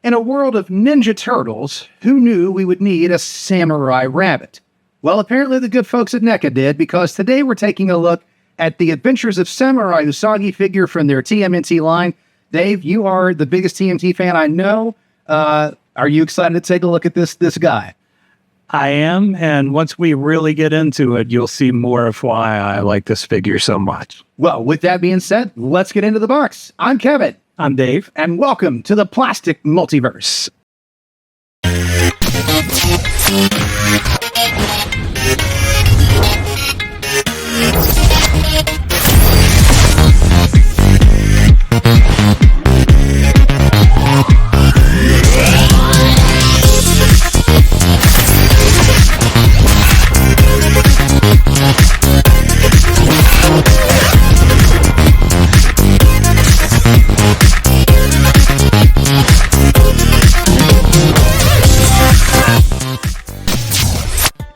In a world of Ninja Turtles, who knew we would need a samurai rabbit? Well, apparently the good folks at NECA did, because today we're taking a look at the adventures of Samurai Usagi figure from their TMNT line. Dave, you are the biggest TMNT fan I know. Are you excited to take a look at this guy? I am, and once we really get into it, you'll see more of why I like this figure so much. Well, with that being said, let's get into the box. I'm Kevin. I'm Dave. And welcome to the Plastic Multiverse.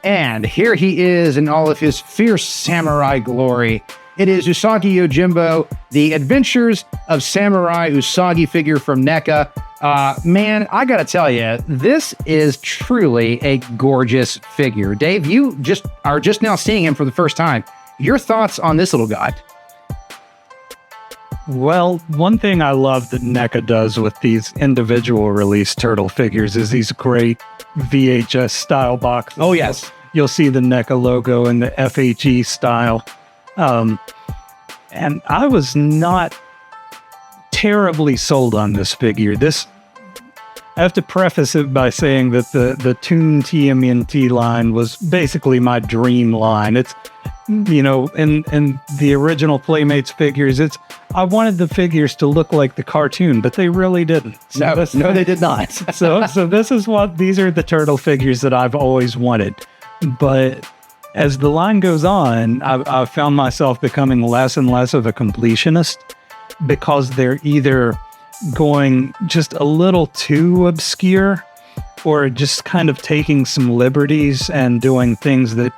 And here he is in all of his fierce samurai glory. It is Usagi Yojimbo, the Adventures of Samurai Usagi figure from NECA. Man, I gotta tell you, this is truly a gorgeous figure. Dave, you are just now seeing him for the first time. Your thoughts on this little guy? Well, one thing I love that NECA does with these individual release turtle figures is these great VHS style boxes. Oh, yes. You'll see the NECA logo in the FHE style. And I was not terribly sold on this figure. I have to preface it by saying that the Toon TMNT line was basically my dream line. It's, you know, in the original Playmates figures, I wanted the figures to look like the cartoon, but they really didn't. No, they did not. so these are the turtle figures that I've always wanted. But as the line goes on, I've found myself becoming less and less of a completionist, because they're either going just a little too obscure or just kind of taking some liberties and doing things that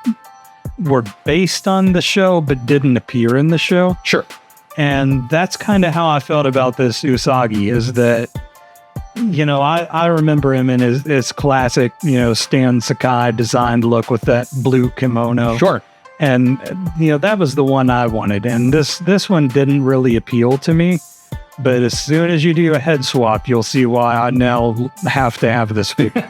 were based on the show but didn't appear in the show. Sure. And that's kind of how I felt about this Usagi, is that, you know, I remember him in his classic, you know, Stan Sakai designed look with that blue kimono. Sure. And, you know, that was the one I wanted. And this one didn't really appeal to me. But as soon as you do a head swap, you'll see why I now have to have this figure.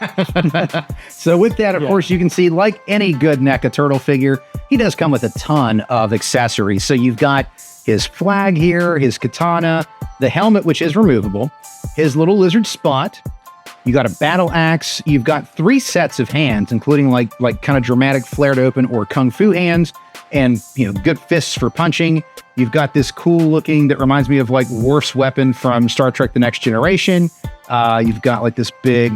So with that, of course, you can see, like any good NECA turtle figure, he does come with a ton of accessories. So you've got his flag here, his katana, the helmet, which is removable, his little lizard spot. You got a battle axe. You've got 3 sets of hands, including like kind of dramatic flared open or kung fu hands, and, you know, good fists for punching. You've got this cool looking, that reminds me of like Worf's weapon from Star Trek: The Next Generation. You've got like this big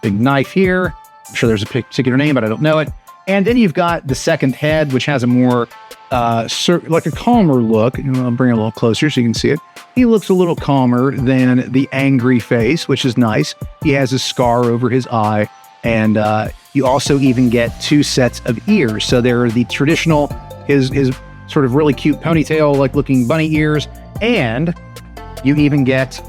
knife here. I'm sure there's a particular name, but I don't know it. And then you've got the second head, which has a more like a calmer look. I'll bring it a little closer so you can see it. He looks a little calmer than the angry face, which is nice. He has a scar over his eye, and you also even get 2 sets of ears. So there are the traditional, his sort of really cute ponytail like looking bunny ears, and you even get,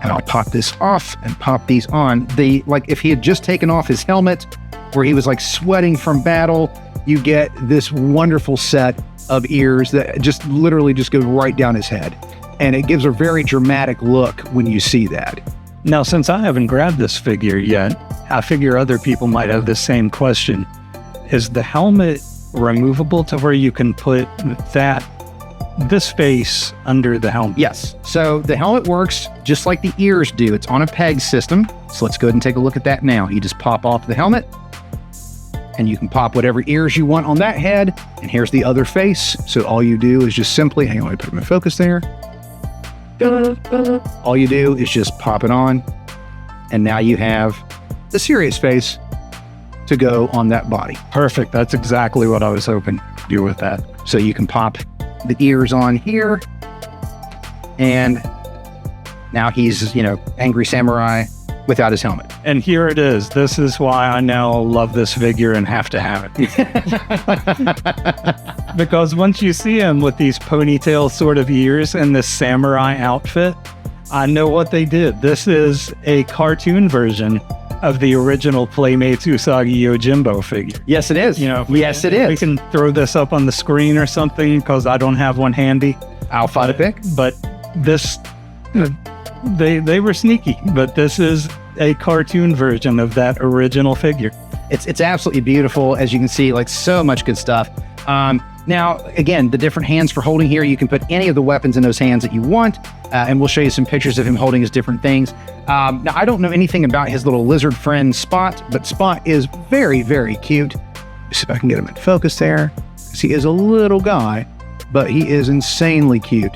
and I'll pop this off and pop these on, like if he had just taken off his helmet where he was like sweating from battle, you get this wonderful set of ears that just literally just go right down his head, and it gives a very dramatic look when you see that. Now, since I haven't grabbed this figure yet, I figure other people might have the same question. Is the helmet removable to where you can put this face under the helmet? Yes. So the helmet works just like the ears do. It's on a peg system. So let's go ahead and take a look at that now. You just pop off the helmet, and you can pop whatever ears you want on that head. And here's the other face. So all you do is just simply, hang on, let me put him in focus there. All you do is just pop it on, and now you have the serious face to go on that body. Perfect. That's exactly what I was hoping to do with that. So you can pop the ears on here, and now he's, you know, angry samurai without his helmet. And here it is. This is why I now love this figure and have to have it. Because once you see him with these ponytail sort of ears and this samurai outfit, I know what they did. This is a cartoon version of the original Playmates Usagi Yojimbo figure. Yes, it is. You know, yes, it is. We can throw this up on the screen or something because I don't have one handy. I'll find a pic. But this, they were sneaky. But this is a cartoon version of that original figure. It's absolutely beautiful, as you can see. Like, so much good stuff. Now, again, the different hands for holding here, you can put any of the weapons in those hands that you want, and we'll show you some pictures of him holding his different things. Now, I don't know anything about his little lizard friend, Spot, but Spot is very, very cute. Let's see if I can get him in focus there. He is a little guy, but he is insanely cute.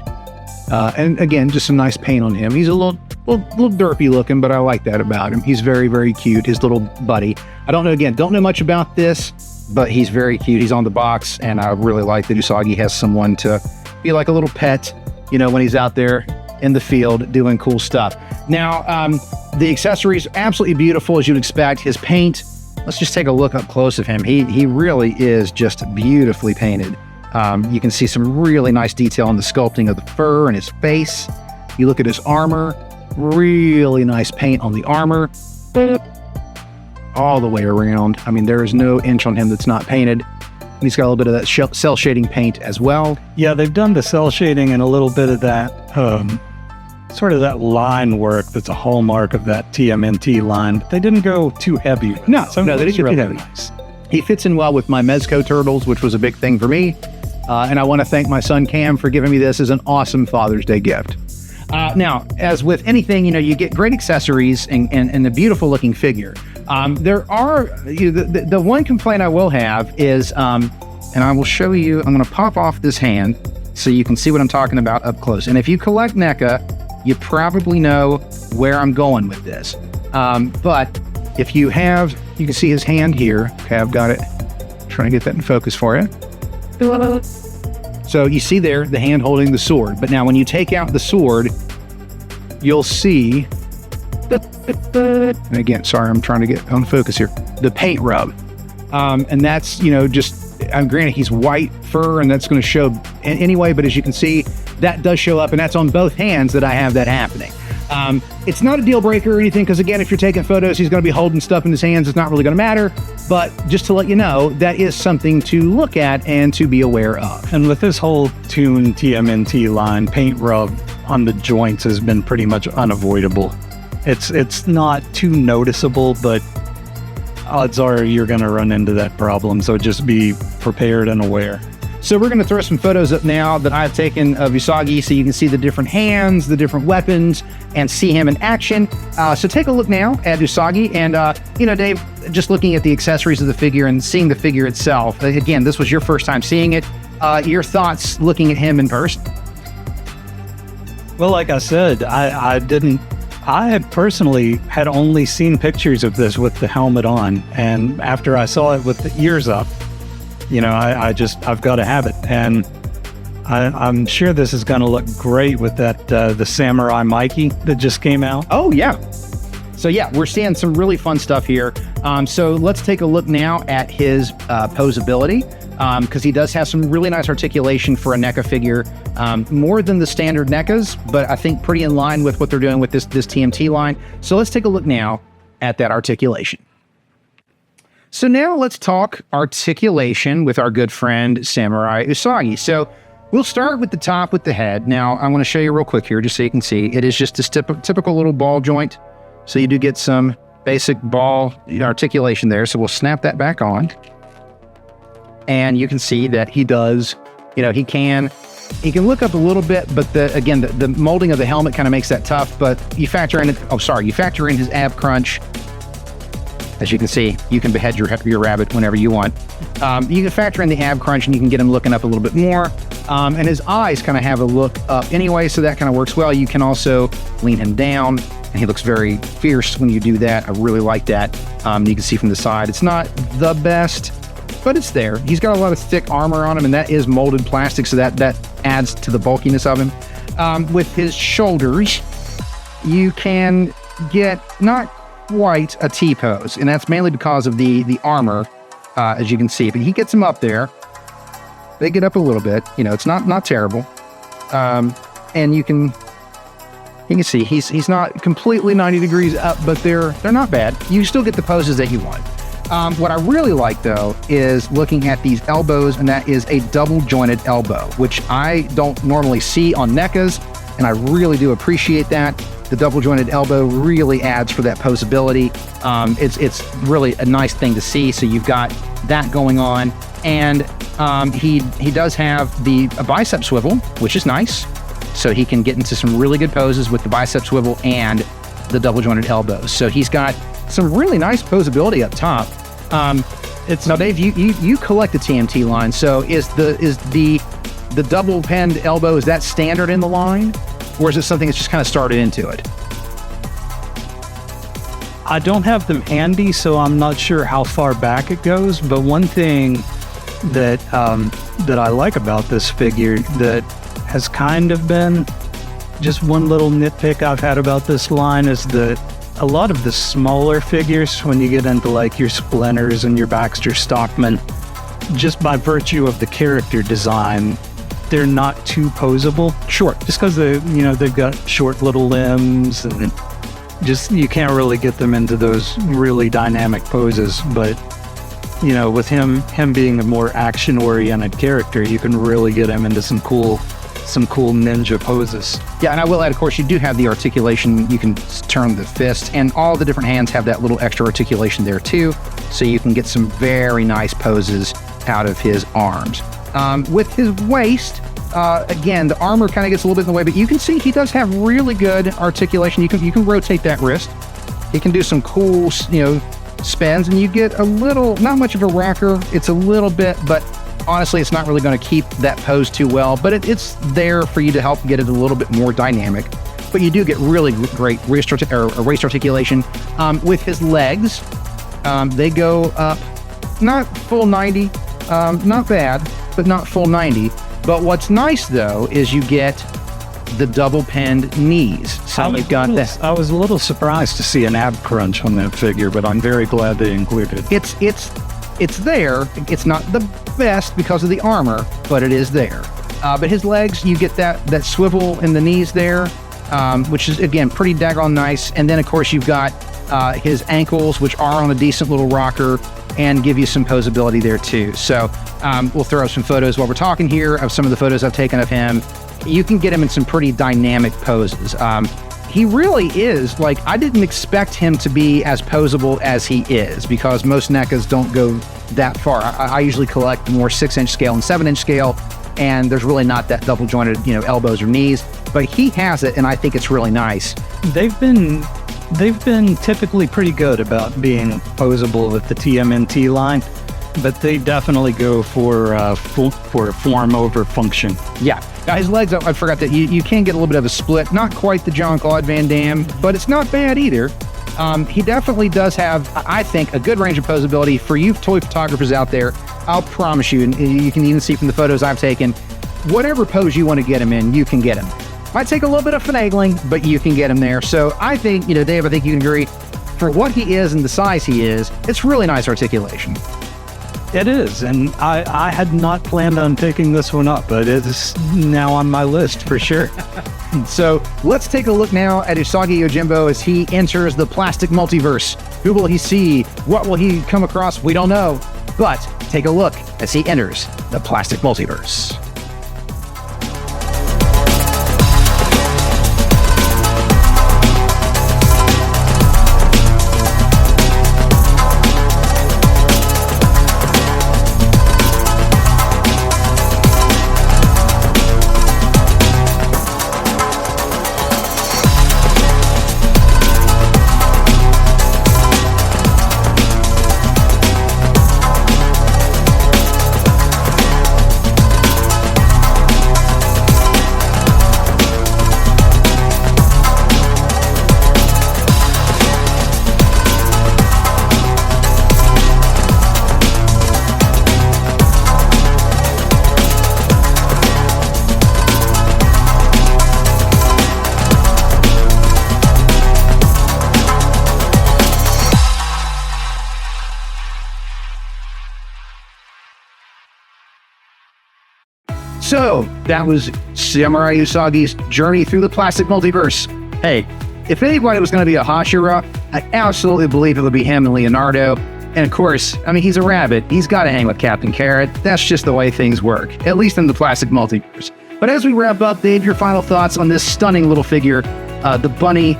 And again, just some nice paint on him. He's a little derpy looking, but I like that about him. He's very, very cute, his little buddy. I don't know much about this, but he's very cute. He's on the box, and I really like that Usagi has someone to be like a little pet, you know, when he's out there in the field doing cool stuff. Now, the accessories, absolutely beautiful, as you'd expect. His paint, let's just take a look up close of him. He really is just beautifully painted. You can see some really nice detail in the sculpting of the fur and his face. You look at his armor, really nice paint on the armor. All the way around. I mean, there is no inch on him that's not painted. And he's got a little bit of that cell shading paint as well. Yeah, they've done the cell shading and a little bit of that, sort of that line work that's a hallmark of that TMNT line. But they didn't go too heavy with it. No, they didn't get too heavy. Nice. He fits in well with my Mezco turtles, which was a big thing for me. And I want to thank my son Cam for giving me this as an awesome Father's Day gift. Now, as with anything, you know, you get great accessories and a beautiful looking figure. There are, the one complaint I will have is, and I will show you, I'm going to pop off this hand so you can see what I'm talking about up close. And if you collect NECA, you probably know where I'm going with this. But if you have, you can see his hand here. Okay, I've got it. Trying to get that in focus for you. So you see there the hand holding the sword. But now when you take out the sword, you'll see, and again, sorry, I'm trying to get on focus here, the paint rub. And that's, you know, just, granted he's white fur and that's going to show anyway, but as you can see, that does show up, and that's on both hands that I have that happening. It's not a deal breaker or anything, because again, if you're taking photos, he's going to be holding stuff in his hands. It's not really going to matter. But just to let you know, that is something to look at and to be aware of. And with this whole Toon TMNT line, paint rub on the joints has been pretty much unavoidable. It's not too noticeable, but odds are you're going to run into that problem. So just be prepared and aware. So we're going to throw some photos up now that I've taken of Usagi so you can see the different hands, the different weapons, and see him in action. So take a look now at Usagi. And, you know, Dave, just looking at the accessories of the figure and seeing the figure itself, again, this was your first time seeing it. Your thoughts looking at him in person? Well, like I said, I had personally had only seen pictures of this with the helmet on. And after I saw it with the ears up, you know, I've got to have it. And I'm sure this is going to look great with that, the Samurai Mikey that just came out. Oh, yeah. So, yeah, we're seeing some really fun stuff here. So let's take a look now at his posability, because he does have some really nice articulation for a NECA figure, more than the standard NECAs, but I think pretty in line with what they're doing with this TMT line. So let's take a look now at that articulation. So now let's talk articulation with our good friend Samurai Usagi. So we'll start with the top with the head. Now I want to show you real quick here just so you can see. It is just this typical little ball joint. So you do get some basic ball articulation there. So we'll snap that back on. And you can see that he does, you know, he can look up a little bit, but the molding of the helmet kind of makes that tough. But you factor in his ab crunch. As you can see, you can behead your rabbit whenever you want. You can factor in the ab crunch and you can get him looking up a little bit more. And his eyes kind of have a look up anyway, so that kind of works well. You can also lean him down, and he looks very fierce when you do that. I really like that. You can see from the side, it's not the best, but it's there. He's got a lot of thick armor on him, and that is molded plastic, so that adds to the bulkiness of him. With his shoulders, you can get not quite a T-pose, and that's mainly because of the armor, as you can see. But he gets him up there. They get up a little bit. You know, it's not terrible. And you can You can see he's not completely 90 degrees up, but they're not bad. You still get the poses that you want. What I really like, though, is looking at these elbows, and that is a double jointed elbow, which I don't normally see on NECAs, and I really do appreciate that. The double jointed elbow really adds for that posability. It's really a nice thing to see. So you've got that going on, and he does have a bicep swivel, which is nice. So he can get into some really good poses with the bicep swivel and the double jointed elbows. So he's got some really nice posability up top. Now, Dave, you collect the TMT line. So is the double penned elbow, is that standard in the line, or is it something that's just kind of started into it? I don't have them handy, so I'm not sure how far back it goes. But one thing that I like about this figure that has kind of been just one little nitpick I've had about this line is that a lot of the smaller figures, when you get into like your Splinters and your Baxter Stockman, just by virtue of the character design, they're not too posable. Sure. Just because they've got short little limbs, and just you can't really get them into those really dynamic poses. But with him being a more action-oriented character, you can really get him into some cool ninja poses. Yeah, and I will add, of course, you do have the articulation. You can turn the fist, and all the different hands have that little extra articulation there too, so you can get some very nice poses out of his arms. With his waist, again, the armor kind of gets a little bit in the way, but you can see he does have really good articulation. You can rotate that wrist. He can do some cool, spins, and you get a little, not much of a racker. It's a little bit, but honestly, it's not really going to keep that pose too well, but it's there for you to help get it a little bit more dynamic. But you do get really great waist articulation. With his legs, they go up, not full 90, not bad, but not full 90. But what's nice, though, is you get the double penned knees. So you've got that. I was a little surprised to see an ab crunch on that figure, but I'm very glad they included it. It's there. It's not the best because of the armor, but it is there. But his legs, you get that swivel in the knees there, which is, again, pretty daggone nice. And then, of course, you've got his ankles, which are on a decent little rocker and give you some posability there, too. So we'll throw up some photos while we're talking here of some of the photos I've taken of him. You can get him in some pretty dynamic poses. He really is, I didn't expect him to be as posable as he is, because most NECAs don't go that far. I usually collect the more 6-inch scale and 7-inch scale, and there's really not that double jointed, elbows or knees, but he has it, and I think it's really nice. They've been typically pretty good about being posable with the TMNT line, but they definitely go for form over function. Yeah. Now, his legs, I forgot that you can get a little bit of a split. Not quite the Jean-Claude Van Damme, but it's not bad either. He definitely does have, I think, a good range of posability. For you toy photographers out there, I'll promise you, and you can even see from the photos I've taken, whatever pose you want to get him in, you can get him. Might take a little bit of finagling, but you can get him there. So I think, Dave, I think you can agree, for what he is and the size he is, it's really nice articulation. It is, and I had not planned on picking this one up, but it is now on my list for sure. So let's take a look now at Usagi Yojimbo as he enters the Plastic Multiverse. Who will he see? What will he come across? We don't know. But take a look as he enters the Plastic Multiverse. So that was Samurai Usagi's journey through the Plastic Multiverse. Hey, if anybody was going to be a Hashira, I absolutely believe it would be him and Leonardo. And of course, I mean, he's a rabbit. He's got to hang with Captain Carrot. That's just the way things work, at least in the Plastic Multiverse. But as we wrap up, Dave, your final thoughts on this stunning little figure, the bunny,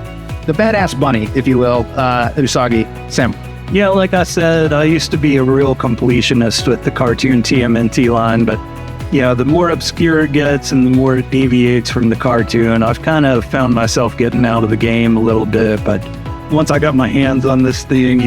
the badass bunny, if you will, Usagi Samurai. Yeah, like I said, I used to be a real completionist with the cartoon TMNT line, but the more obscure it gets and the more it deviates from the cartoon, I've kind of found myself getting out of the game a little bit. But once I got my hands on this thing,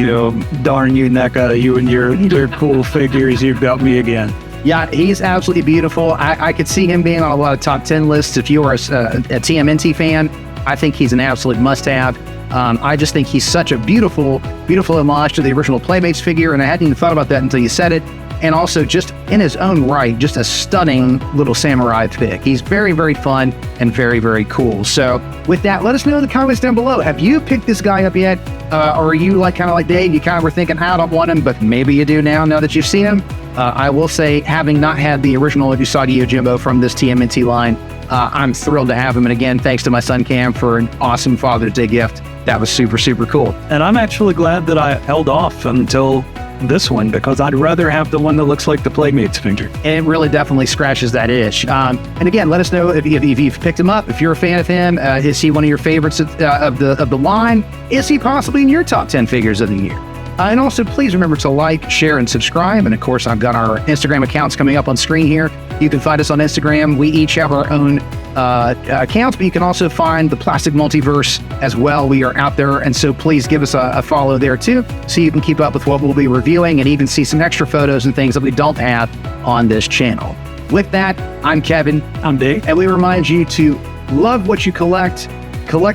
darn you, NECA, you and your cool figures, you've got me again. Yeah, he's absolutely beautiful. I could see him being on a lot of top 10 lists. If you are a TMNT fan, I think he's an absolute must-have. I just think he's such a beautiful, beautiful homage to the original Playmates figure, and I hadn't even thought about that until you said it. And also, just in his own right, just a stunning little samurai pick. He's very, very fun and very, very cool. So with that, let us know in the comments down below. Have you picked this guy up yet? Or are you kind of like Dave? You kind of were thinking, I don't want him, but maybe you do now that you've seen him. I will say, having not had the original Usagi Yojimbo from this TMNT line, I'm thrilled to have him. And again, thanks to my son Cam for an awesome Father's Day gift. That was super, super cool. And I'm actually glad that I held off until this one, because I'd rather have the one that looks like the Playmates figure. And it really definitely scratches that itch. And again, let us know if you've picked him up, if you're a fan of him. Is he one of your favorites of the line? Is he possibly in your top 10 figures of the year? And also, please remember to like, share, and subscribe. And of course, I've got our Instagram accounts coming up on screen here. You can find us on Instagram. We each have our own accounts, but you can also find the Plastic Multiverse as well. We are out there, and so please give us a follow there too, so you can keep up with what we'll be reviewing and even see some extra photos and things that we don't have on this channel. With that, I'm Kevin. I'm Dave. And we remind you to love what you collect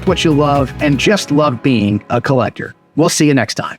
what you love, and just love being a collector. We'll see you next time.